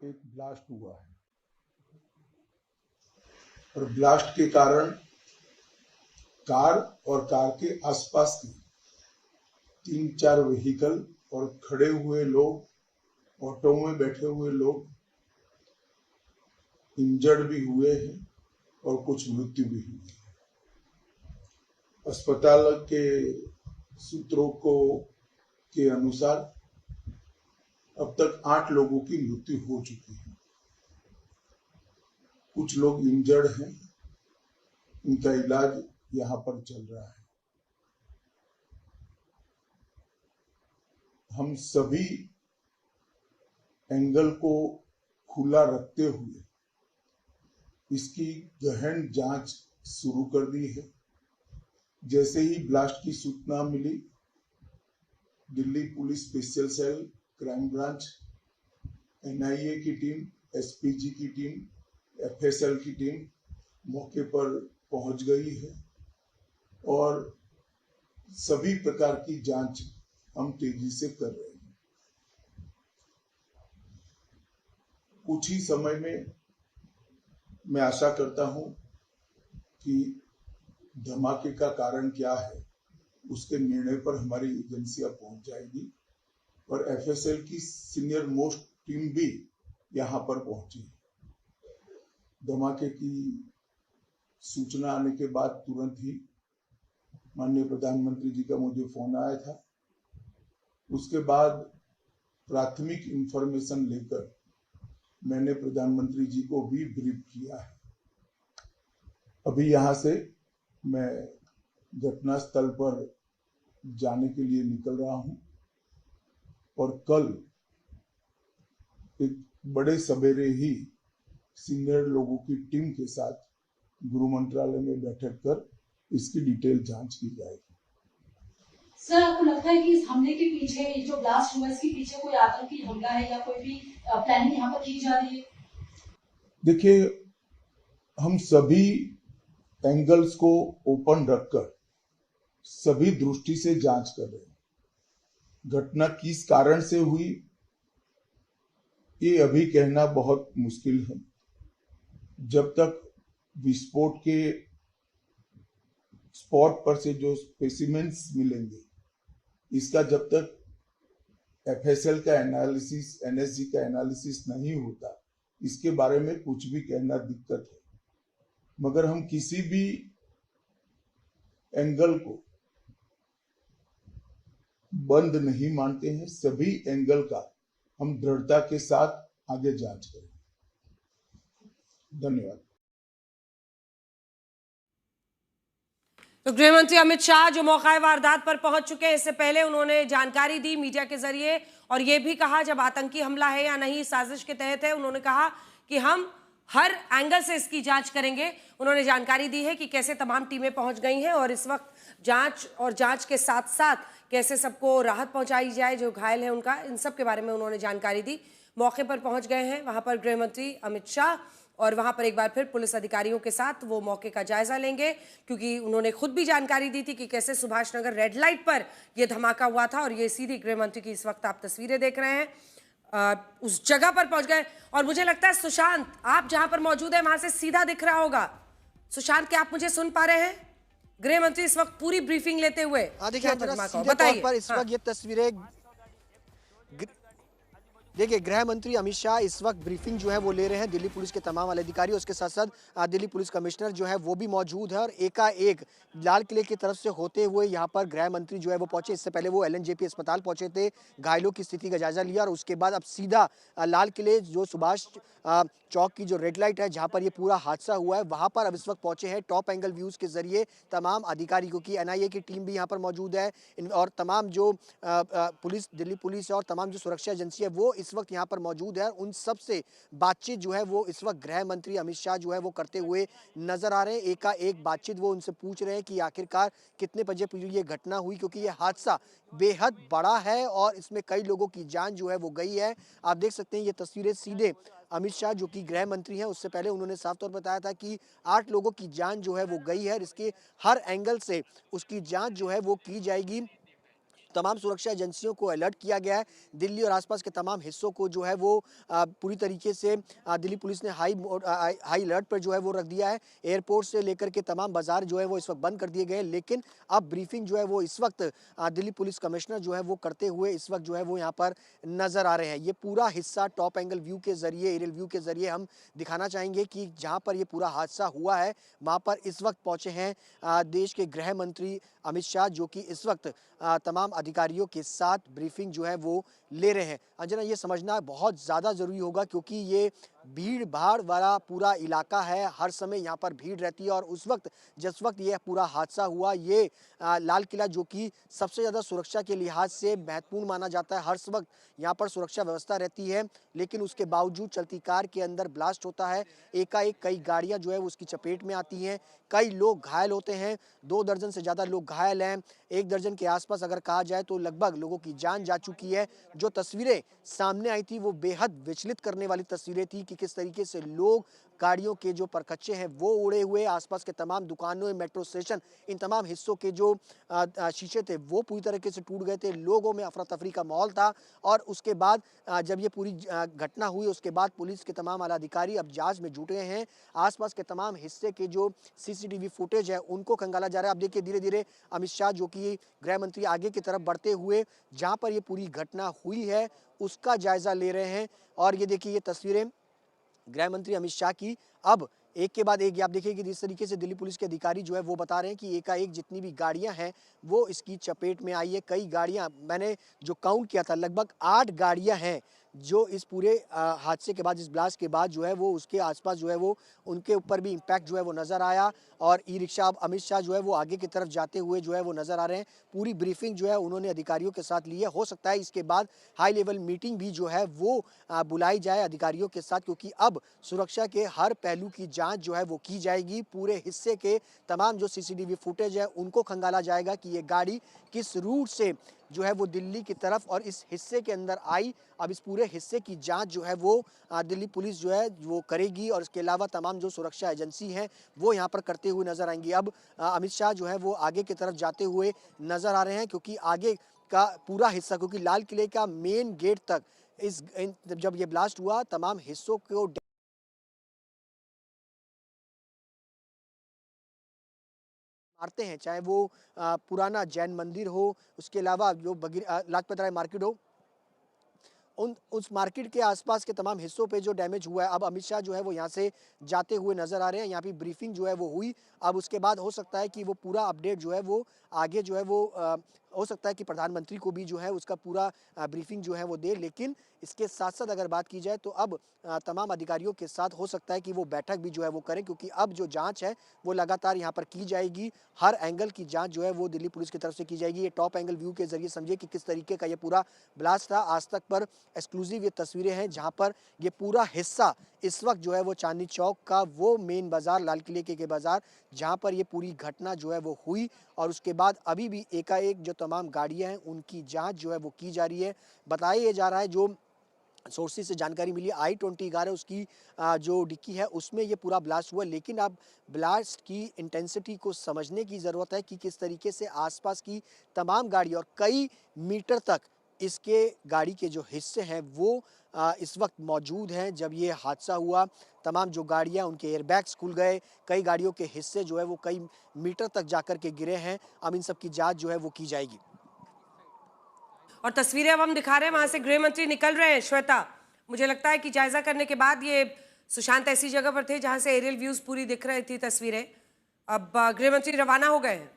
एक ब्लास्ट हुआ है और ब्लास्ट के कारण कार और कार के आसपास की 3-4 व्हीकल और खड़े हुए लोग, ऑटो में बैठे हुए लोग इंजर्ड भी हुए हैं और कुछ मृत्यु भी हुई है। अस्पताल के सूत्रों के अनुसार अब तक 8 लोगों की मृत्यु हो चुकी है। कुछ लोग इंजर्ड हैं, उनका इलाज यहाँ पर चल रहा है। हम सभी एंगल को खुला रखते हुए इसकी गहन जांच शुरू कर दी है। जैसे ही ब्लास्ट की सूचना मिली, Delhi police special cell, crime branch, NIA की टीम, एसपीजी की टीम, एफएसएल की टीम मौके पर पहुंच गई है और सभी प्रकार की जांच हम तेजी से कर रहे हैं। कुछ ही समय में मैं आशा करता हूं कि धमाके का कारण क्या है उसके निर्णय पर हमारी एजेंसियां पहुंच जाएगी और एफएसएल की सीनियर मोस्ट टीम भी यहां पर पहुंची। धमाके की सूचना आने के बाद तुरंत ही माननीय प्रधानमंत्री जी का मुझे फोन आया था। उसके बाद प्राथमिक इंफॉर्मेशन लेकर मैंने प्रधानमंत्री जी को भी ब्रीफ किया है। अभी यहाँ से मैं घटनास्थल पर जाने के लिए निकल रहा हूँ और कल एक बड़े सवेरे ही सीनियर लोगों की टीम के साथ गृह मंत्रालय में बैठक कर इसकी डिटेल जांच की जाएगी। सर, आपको लगता है कि इस हमले के पीछे, जो ब्लास्ट हुआ, इसके पीछे कोई आतंकी हमला है या कोई भी प्लानिंग यहाँ पर की जा रही है? देखिए, हम सभी एंगल्स को ओपन रखकर सभी दृष्टि से जांच कर रहे हैं। घटना किस कारण से हुई ये अभी कहना बहुत मुश्किल है। जब तक विस्फोट के स्पॉट पर से जो स्पेसिमेंस मिलेंगे, इसका जब तक एफएसएल का एनालिसिस, एनएसजी का एनालिसिस नहीं होता, इसके बारे में कुछ भी कहना दिक्कत है। मगर हम किसी भी एंगल को बंद नहीं मानते हैं। सभी एंगल का हम दृढ़ता के साथ आगे जांच करें। धन्यवाद। तो गृह मंत्री अमित शाह जो मौका वारदात पर पहुंच चुके हैं, इससे पहले उन्होंने जानकारी दी मीडिया के जरिए और यह भी कहा जब आतंकी हमला है या नहीं, साजिश के तहत है। उन्होंने कहा कि हम हर एंगल से इसकी जांच करेंगे। उन्होंने जानकारी दी है कि कैसे तमाम टीमें पहुंच गई हैं और इस वक्त जांच के साथ साथ कैसे सबको राहत पहुंचाई जाए, जो घायल है उनका, इन सब के बारे में उन्होंने जानकारी दी। मौके पर पहुंच गए हैं वहां पर गृह मंत्री अमित शाह और वहां पर एक बार फिर पुलिस अधिकारियों के साथ वो मौके का जायजा लेंगे, क्योंकि उन्होंने खुद भी जानकारी दी थी कि कैसे सुभाष नगर रेड लाइट पर यह धमाका हुआ था। और ये सीधी गृह मंत्री की इस वक्त आप तस्वीरें देख रहे हैं, उस जगह पर पहुंच गए। और मुझे लगता है सुशांत, आप जहां पर मौजूद है वहां से सीधा दिख रहा होगा। सुशांत, क्या आप मुझे सुन पा रहे हैं? गृह मंत्री इस वक्त पूरी ब्रीफिंग लेते हुए बताइए। इस वक्त ये तस्वीरें देखिए, गृह मंत्री अमित शाह इस वक्त ब्रीफिंग जो है वो ले रहे हैं। दिल्ली पुलिस के तमाम अधिकारी, उसके साथ साथ दिल्ली पुलिस कमिश्नर जो है वो भी मौजूद है और एकाएक लाल किले की तरफ से होते हुए यहाँ पर गृह मंत्री जो है वो पहुंचे। इससे पहले वो एलएनजेपी अस्पताल पहुंचे थे, घायलों की स्थिति का जायजा लिया और उसके बाद अब सीधा लाल किले, जो सुभाष चौक की जो रेड लाइट है जहाँ पर ये पूरा हादसा हुआ है, वहाँ पर अब इस वक्त पहुंचे हैं। टॉप एंगल व्यूज के जरिए तमाम अधिकारियों की, एनआईए की टीम भी यहाँ पर मौजूद है और तमाम जो पुलिस, दिल्ली पुलिस और तमाम जो सुरक्षा एजेंसी है वो इस वक्त यहाँ पर मौजूद है। उन सब से बातचीत जो है वो इस वक्त गृह मंत्री अमित शाह जो है वो करते हुए नजर आ रहे हैं। एकाएक बातचीत वो उनसे पूछ रहे हैं कि आखिरकार कितने बजे ये घटना हुई, क्योंकि ये हादसा बेहद बड़ा है और इसमें कई लोगों की जान जो है वो गई है। आप देख सकते हैं ये तस्वीरें सीधे अमित शाह जो कि गृह मंत्री हैं, उससे पहले उन्होंने साफ तौर पर बताया था कि 8 लोगों की जान जो है वो गई है। इसके हर एंगल से उसकी जांच जो है वो की जाएगी तमाम सुरक्षा एजेंसियों को अलर्ट किया गया है। दिल्ली और आसपास के तमाम हिस्सों को जो है वो पूरी तरीके से दिल्ली पुलिस ने हाई अलर्ट पर जो है वो रख दिया है। एयरपोर्ट से लेकर के तमाम बाजार जो है वो इस वक्त बंद कर दिए गए हैं। लेकिन अब ब्रीफिंग जो है वो इस वक्त दिल्ली पुलिस कमिश्नर जो है वो करते हुए इस वक्त जो है वो यहाँ पर नजर आ रहे हैं। ये पूरा हिस्सा टॉप एंगल व्यू के जरिए, एरियल व्यू के जरिए हम दिखाना चाहेंगे कि जहाँ पर ये पूरा हादसा हुआ है वहाँ पर इस वक्त पहुंचे हैं देश के गृह मंत्री अमित शाह, जो कि इस वक्त तमाम अधिकारियों के साथ ब्रीफिंग जो है वो ले रहे हैं। अंजना, ये समझना बहुत ज़्यादा ज़रूरी होगा क्योंकि ये भीड़ भाड़ वाला पूरा इलाका है, हर समय यहाँ पर भीड़ रहती है और उस वक्त जिस वक्त ये पूरा हादसा हुआ, ये लाल किला जो कि सबसे ज़्यादा सुरक्षा के लिहाज से महत्वपूर्ण माना जाता है, हर वक्त यहाँ पर सुरक्षा व्यवस्था रहती है, लेकिन उसके बावजूद चलती कार के अंदर ब्लास्ट होता है। एकाएक कई गाड़ियाँ जो है उसकी चपेट में आती हैं, कई लोग घायल होते हैं, 2 दर्जन से ज़्यादा लोग घायल हैं, 1 दर्जन के आसपास अगर कहा जाए तो लगभग लोगों की जान जा चुकी है। जो तस्वीरें सामने आई थी वो बेहद विचलित करने वाली तस्वीरें थी कि किस तरीके से लोग, गाड़ियों के जो परखच्चे हैं वो उड़े हुए, आसपास के तमाम दुकानों, मेट्रो स्टेशन, इन तमाम हिस्सों के जो शीशे थे वो पूरी तरीके से टूट गए थे। लोगों में अफरा तफरी का माहौल था और उसके बाद जब ये पूरी घटना हुई उसके बाद पुलिस के तमाम आला अधिकारी अब जांच में जुटे हैं। आसपास के तमाम हिस्से के जो सीसीटीवी फुटेज है उनको खंगाला जा रहा है। अब देखिए धीरे धीरे अमित शाह जो कि गृह मंत्री आगे की तरफ बढ़ते हुए जहां पर ये पूरी घटना हुई है उसका जायजा ले रहे हैं। और ये देखिए ये तस्वीरें गृह मंत्री अमित शाह की अब एक के बाद एक आप देखिए कि जिस तरीके से दिल्ली पुलिस के अधिकारी जो है वो बता रहे हैं कि एकाएक जितनी भी गाड़ियां हैं वो इसकी चपेट में आई है। कई गाड़ियां, मैंने जो काउंट किया था लगभग 8 गाड़ियां हैं जो इस पूरे हादसे के बाद, इस ब्लास्ट के बाद जो है वो उसके आसपास जो है वो उनके ऊपर भी इम्पैक्ट जो है वो नज़र आया। और ई रिक्शा अब अमित शाह जो है वो आगे की तरफ जाते हुए जो है वो नज़र आ रहे हैं। पूरी ब्रीफिंग जो है उन्होंने अधिकारियों के साथ ली है। हो सकता है इसके बाद हाई लेवल मीटिंग भी जो है वो बुलाई जाए अधिकारियों के साथ, क्योंकि अब सुरक्षा के हर पहलू की जांच जो है वो की जाएगी। पूरे हिस्से के तमाम जो सीसीटीवी फुटेज है उनको खंगाला जाएगा कि ये गाड़ी किस रूट से जो है वो दिल्ली की तरफ और इस हिस्से के अंदर आई। अब इस पूरे हिस्से की जांच जो है वो दिल्ली पुलिस जो है वो करेगी और इसके अलावा तमाम जो सुरक्षा एजेंसी हैं वो यहाँ पर करते हुए नजर आएंगी। अब अमित शाह जो है वो आगे की तरफ जाते हुए नजर आ रहे हैं क्योंकि आगे का पूरा हिस्सा, क्योंकि लाल किले का मेन गेट तक जब ये ब्लास्ट हुआ तमाम हिस्सों को मारते हैं, चाहे वो पुराना जैन मंदिर हो, उसके अलावा जो लाजपत राय मार्केट हो, उस मार्केट के आसपास के तमाम हिस्सों पे जो डैमेज हुआ है। अब अमित शाह जो है वो यहाँ से जाते हुए नजर आ रहे हैं। यहाँ पे ब्रीफिंग जो है वो हुई। अब उसके बाद हो सकता है कि वो पूरा अपडेट जो है वो आगे जो है वो हो सकता है कि प्रधानमंत्री को भी जो है उसका पूरा ब्रीफिंग जो है वो दे। लेकिन इसके साथ साथ अगर बात की जाए तो अब तमाम अधिकारियों के साथ हो सकता है कि वो बैठक भी जो है वो करें, क्योंकि अब जो जांच है वो लगातार यहाँ पर की जाएगी। हर एंगल की जांच जो है वो दिल्ली पुलिस की तरफ से की जाएगी। ये टॉप एंगल व्यू के जरिए समझिए कि किस तरीके का ये पूरा ब्लास्ट था। आज तक पर एक्सक्लूसिव ये तस्वीरें हैं जहाँ पर ये पूरा हिस्सा इस वक्त जो है वो चांदनी चौक का वो मेन बाजार, लाल किले के बाजार, जहाँ पर ये पूरी घटना जो है वो हुई। और उसके बाद अभी भी एकाएक जो तमाम गाड़ियाँ हैं उनकी जांच जो है वो की जा रही है। बताया ये जा रहा है, जो सोर्सेज से जानकारी मिली, i-20 कार है उसकी जो डिक्की है उसमें ये पूरा ब्लास्ट हुआ। लेकिन अब ब्लास्ट की इंटेंसिटी को समझने की ज़रूरत है कि किस तरीके से आसपास की तमाम गाड़ी और कई मीटर तक इसके गाड़ी के जो हिस्से हैं वो इस वक्त मौजूद हैं। जब ये हादसा हुआ तमाम जो गाड़ियां, उनके एयरबैग्स खुल गए, कई गाड़ियों के हिस्से जो है वो कई मीटर तक जाकर के गिरे हैं। अब इन सब की जांच जो है वो की जाएगी। और तस्वीरें अब हम दिखा रहे हैं, वहां से गृह मंत्री निकल रहे हैं। श्वेता, मुझे लगता है कि जायजा करने के बाद ये सुशांत ऐसी जगह पर थे जहां से एरियल व्यूज पूरी दिख रही थी तस्वीरें। अब गृह मंत्री रवाना हो गए हैं।